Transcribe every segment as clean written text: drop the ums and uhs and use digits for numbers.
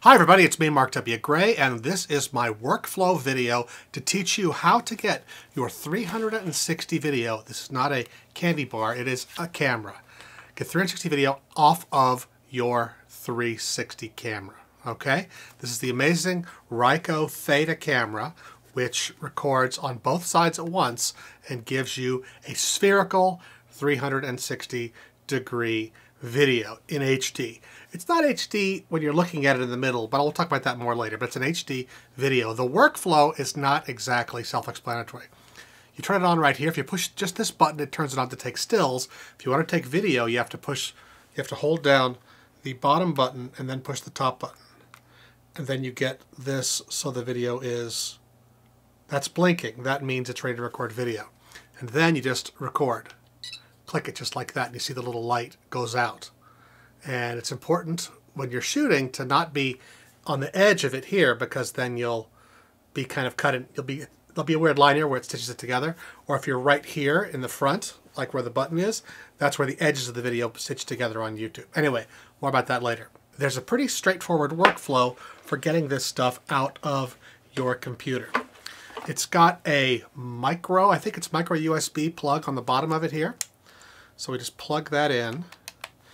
Hi everybody, it's me, Mark W. Gray, and this is my workflow video to teach you how to get your 360 video. This is not a candy bar, it is a camera. Get 360 video off of your 360 camera, okay? This is the amazing Ricoh Theta Camera, which records on both sides at once and gives you a spherical 360 degree video in HD. It's not HD when you're looking at it in the middle, but I'll talk about that more later, but it's an HD video. The workflow is not exactly self-explanatory. You turn it on right here. If you push just this button, it turns it on to take stills. If you want to take video, you have to hold down the bottom button and then push the top button. And then you get this, so the video is, that's blinking. That means it's ready to record video. And then you just record. Click it just like that, and you see the little light goes out. And it's important when you're shooting to not be on the edge of it here, because then you'll be kind of cut in. There'll be a weird line here where it stitches it together. Or if you're right here in the front, like where the button is, that's where the edges of the video stitch together on YouTube. Anyway, more about that later. There's a pretty straightforward workflow for getting this stuff out of your computer. It's got a micro, I think it's micro USB plug on the bottom of it here. So we just plug that in.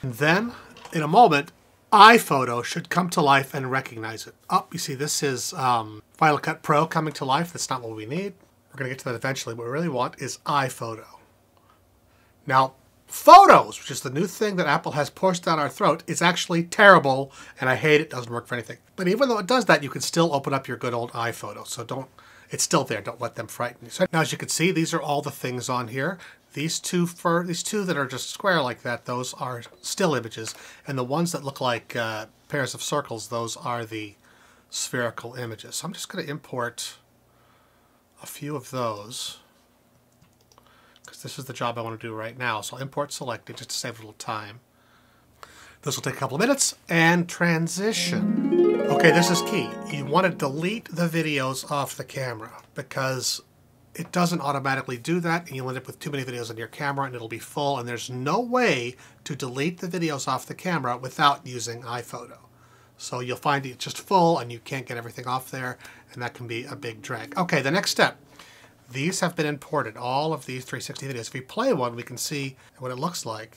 And then, in a moment, iPhoto should come to life and recognize it. Oh, you see, this is Final Cut Pro coming to life. That's not what we need. We're going to get to that eventually. What we really want is iPhoto. Now, Photos, which is the new thing that Apple has pushed down our throat, is actually terrible, and I hate it. It doesn't work for anything. But even though it does that, you can still open up your good old iPhoto. So don't, it's still there. Don't let them frighten you. So now, as you can see, these are all the things on here. These two that are just square like that, those are still images. And the ones that look like pairs of circles, those are the spherical images. So I'm just going to import a few of those, because this is the job I want to do right now. So I'll import selected just to save a little time. This will take a couple of minutes. And transition. Okay, this is key. You want to delete the videos off the camera, because it doesn't automatically do that, and you'll end up with too many videos on your camera and it'll be full, and there's no way to delete the videos off the camera without using iPhoto. So you'll find it's just full and you can't get everything off there, and that can be a big drag. Okay, the next step. These have been imported, all of these 360 videos. If we play one, we can see what it looks like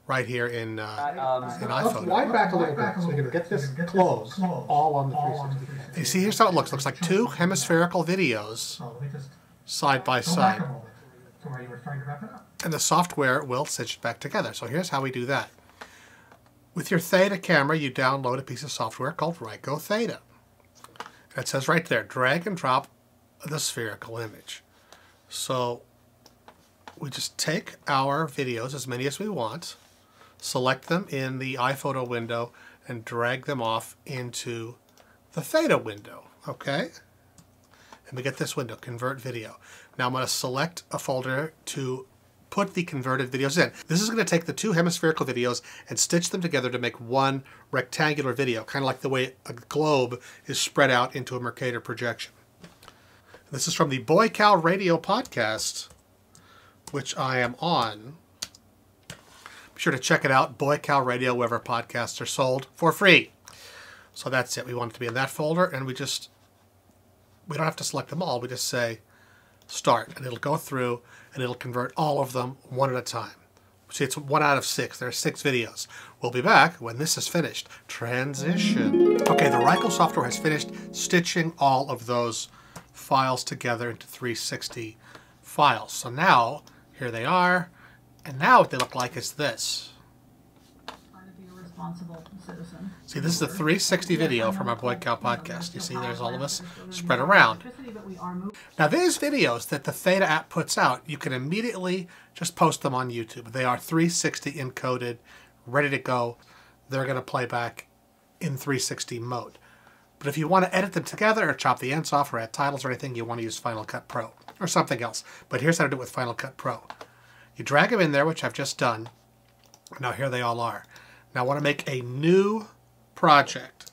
right here in iPhoto. Wind back a little bit so we can get this close, all on the 360. You see, here's how it looks. It looks like two hemispherical videos side by side. And the software will stitch it back together. So here's how we do that. With your Theta camera, you download a piece of software called Ricoh Theta. And it says right there, drag and drop the spherical image. So we just take our videos, as many as we want, select them in the iPhoto window, and drag them off into the Theta window, okay? And we get this window, Convert Video. Now I'm going to select a folder to put the converted videos in. This is going to take the two hemispherical videos and stitch them together to make one rectangular video, kind of like the way a globe is spread out into a Mercator projection. This is from the Boy Cow Radio podcast, which I am on. Be sure to check it out, Boy Cow Radio, wherever podcasts are sold, for free. So that's it. We want it to be in that folder, and we don't have to select them all. We just say start, and it'll go through, and it'll convert all of them one at a time. See, it's 1 out of 6. There are 6 videos. We'll be back when this is finished. Transition. Okay, the Ricoh software has finished stitching all of those files together into 360 files. So now, here they are. And now what they look like is this. See, this is a 360 video from our Boy Cow podcast. You see, there's all of us spread around. Now, these videos that the Theta app puts out, you can immediately just post them on YouTube. They are 360 encoded, ready to go. They're going to play back in 360 mode. But if you want to edit them together or chop the ends off or add titles or anything, you want to use Final Cut Pro or something else. But here's how to do it with Final Cut Pro. You drag them in there, which I've just done. Now here they all are. Now I want to make a new project.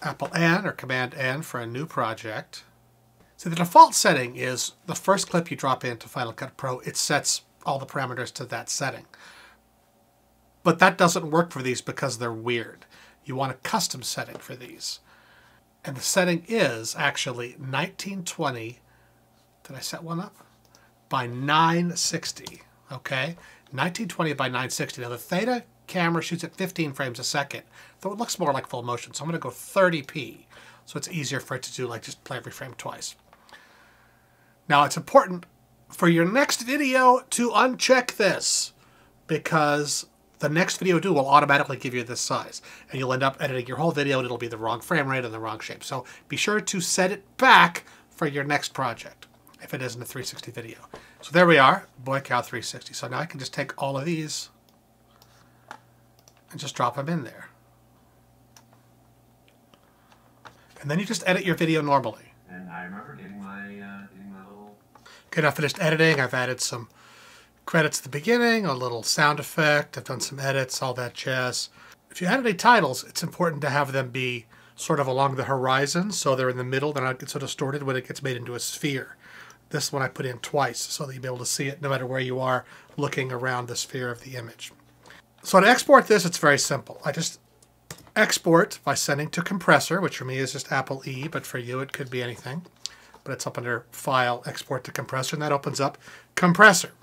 Apple N or Command N for a new project. So the default setting is the first clip you drop into Final Cut Pro, it sets all the parameters to that setting. But that doesn't work for these because they're weird. you want a custom setting for these. And the setting is actually 1920, did I set one up? By 960, okay? 1920 by 960. Now the Theta camera shoots at 15 frames a second, though it looks more like full motion. So I'm going to go 30p, so it's easier for it to do like just play every frame twice. Now it's important for your next video to uncheck this, because the next video you do will automatically give you this size, and you'll end up editing your whole video and it'll be the wrong frame rate and the wrong shape. So be sure to set it back for your next project if it isn't a 360 video. So there we are, Boy Cow 360. So now I can just take all of these and just drop them in there. And then you just edit your video normally. And I remember getting my little... Okay, now I finished editing. I've added some credits at the beginning, a little sound effect. I've done some edits, all that jazz. If you add any titles, it's important to have them be sort of along the horizon, so they're in the middle. They're not get so distorted when it gets made into a sphere. This one I put in twice so that you'll be able to see it no matter where you are looking around the sphere of the image. So to export this, it's very simple. I just export by sending to compressor, which for me is just Apple E, but for you it could be anything. But it's up under File, Export to Compressor, and that opens up Compressor.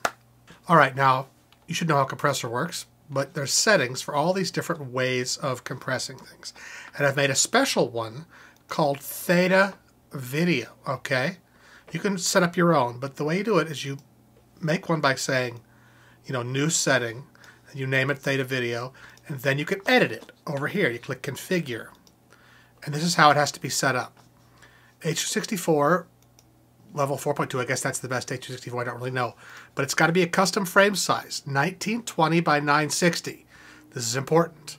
All right, now you should know how compressor works, but there's settings for all these different ways of compressing things. And I've made a special one called Theta Video, okay? You can set up your own, but the way you do it is you make one by saying, you know, new setting, and you name it Theta Video, and then you can edit it over here. You click Configure, and this is how it has to be set up. H264, level 4.2, I guess that's the best H264, I don't really know. But it's got to be a custom frame size, 1920 by 960. This is important.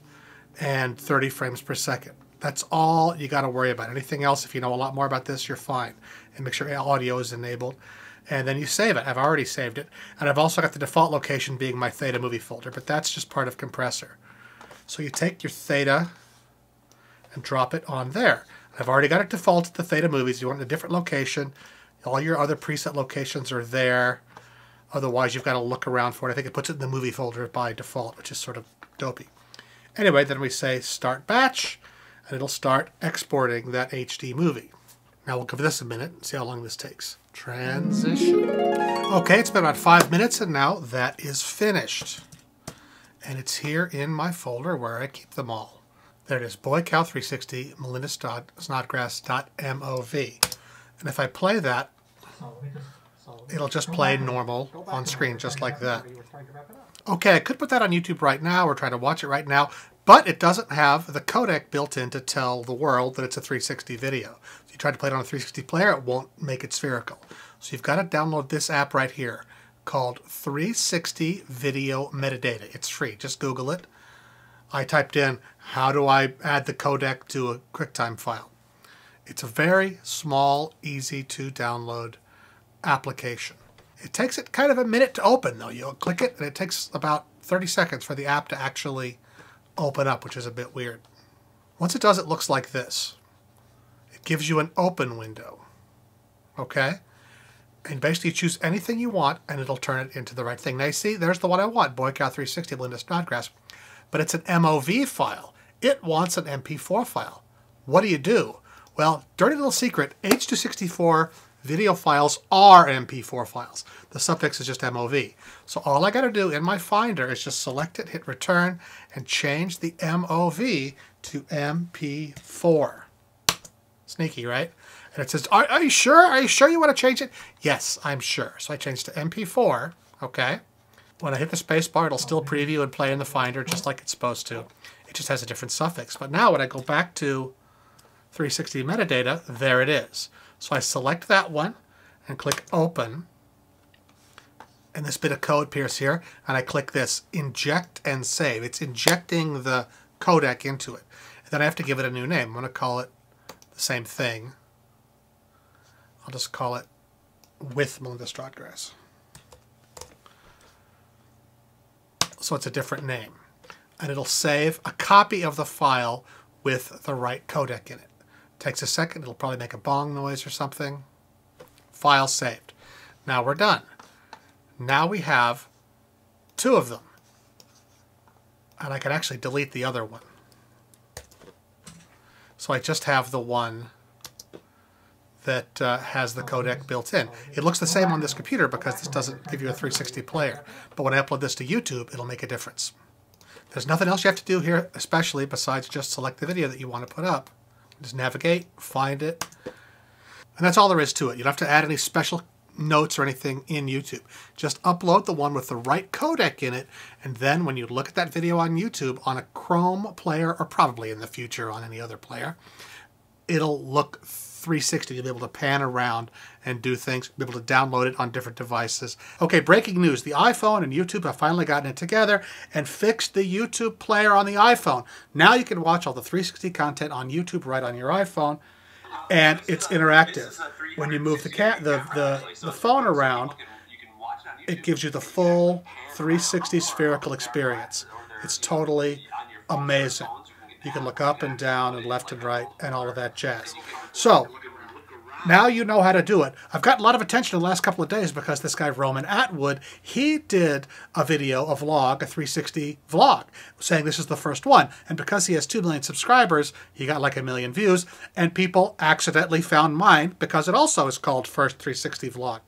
And 30 frames per second. That's all you got to worry about. Anything else, if you know a lot more about this, you're fine. And make sure audio is enabled. And then you save it. I've already saved it. And I've also got the default location being my Theta movie folder, but that's just part of compressor. So you take your Theta and drop it on there. I've already got it defaulted to Theta movies. You want a different location. All your other preset locations are there. Otherwise, you've got to look around for it. I think it puts it in the movie folder by default, which is sort of dopey. Anyway, then we say Start Batch, and it'll start exporting that HD movie. Now we'll give this a minute and see how long this takes. Transition. Okay, it's been about 5 minutes, and now that is finished. And it's here in my folder where I keep them all. There it is, Boy Cow 360, melindasnodgrass.mov. And if I play that, it'll just play normal on screen, just like that. Okay, I could put that on YouTube right now or try to watch it right now, but it doesn't have the codec built in to tell the world that it's a 360 video. If you try to play it on a 360 player, it won't make it spherical. So you've got to download this app right here called 360 Video Metadata. It's free. Just Google it. I typed in, how do I add the codec to a QuickTime file? It's a very small, easy to download application. It takes it kind of a minute to open, though. You'll click it, and it takes about 30 seconds for the app to actually open up, which is a bit weird. Once it does, it looks like this. It gives you an open window, okay? And basically, you choose anything you want, and it'll turn it into the right thing. Now, you see, there's the one I want, Boy Cow 360, Melinda Snodgrass. But it's an MOV file. It wants an MP4 file. What do? Well, dirty little secret, H264 video files are MP4 files. The suffix is just MOV. So all I got to do in my Finder is just select it, hit return, and change the MOV to MP4. Sneaky, right? And it says, are you sure? Are you sure you want to change it? Yes, I'm sure. So I changed to MP4, okay? When I hit the space bar, it'll still preview and play in the Finder just like it's supposed to. It just has a different suffix. But now when I go back to 360 metadata, there it is. So I select that one and click Open. And this bit of code appears here. And I click this, Inject and Save. It's injecting the codec into it. And then I have to give it a new name. I'm going to call it the same thing. I'll just call it With Melinda Snodgrass. So it's a different name. And it'll save a copy of the file with the right codec in it. Takes a second. It'll probably make a bong noise or something. File saved. Now we're done. Now we have two of them. And I can actually delete the other one. So I just have the one that has the codec built in. It looks the same on this computer because this doesn't give you a 360 player. But when I upload this to YouTube, it'll make a difference. There's nothing else you have to do here, especially besides just select the video that you want to put up. Just navigate, find it, and that's all there is to it. You don't have to add any special notes or anything in YouTube. Just upload the one with the right codec in it, and then when you look at that video on YouTube on a Chrome player, or probably in the future on any other player, it'll look 360. You'll be able to pan around and do things, be able to download it on different devices. Okay, breaking news. The iPhone and YouTube have finally gotten it together and fixed the YouTube player on the iPhone. Now you can watch all the 360 content on YouTube right on your iPhone, and it's interactive. When you move the phone around, it gives you the full 360 spherical experience. It's totally amazing. You can look up and down and left and right and all of that jazz. So, now you know how to do it. I've gotten a lot of attention in the last couple of days because this guy, Roman Atwood, he did a video, a vlog, a 360 vlog, saying this is the first one. And because he has 2 million subscribers, he got like 1 million views, and people accidentally found mine because it also is called First 360 Vlog.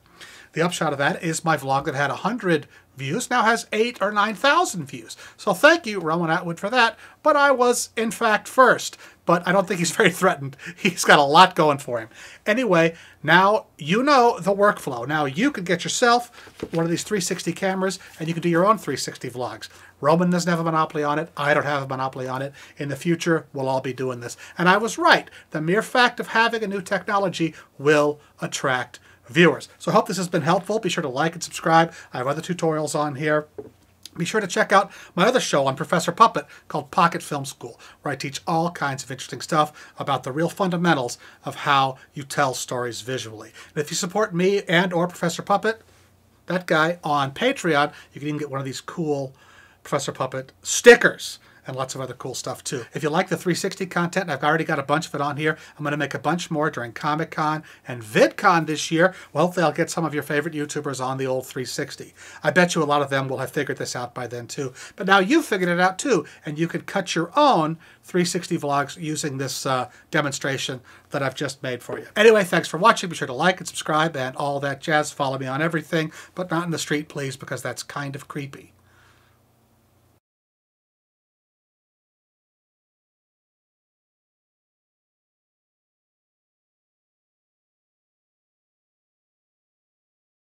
The upshot of that is my vlog that had 100 views now has 8,000 or 9,000 views. So thank you, Roman Atwood, for that. But I was, in fact, first. But I don't think he's very threatened. He's got a lot going for him. Anyway, now you know the workflow. Now you can get yourself one of these 360 cameras, and you can do your own 360 vlogs. Roman doesn't have a monopoly on it. I don't have a monopoly on it. In the future, we'll all be doing this. And I was right. The mere fact of having a new technology will attract viewers. So I hope this has been helpful. Be sure to like and subscribe. I have other tutorials on here. Be sure to check out my other show on Professor Puppet called Pocket Film School, where I teach all kinds of interesting stuff about the real fundamentals of how you tell stories visually. And if you support me and or Professor Puppet, that guy, on Patreon, you can even get one of these cool Professor Puppet stickers and lots of other cool stuff too. If you like the 360 content, I've already got a bunch of it on here. I'm going to make a bunch more during Comic-Con and VidCon this year. Well, hopefully I'll get some of your favorite YouTubers on the old 360. I bet you a lot of them will have figured this out by then too. But now you've figured it out too, and you can cut your own 360 vlogs using this demonstration that I've just made for you. Anyway, thanks for watching. Be sure to like and subscribe and all that jazz. Follow me on everything, but not in the street, please, because that's kind of creepy.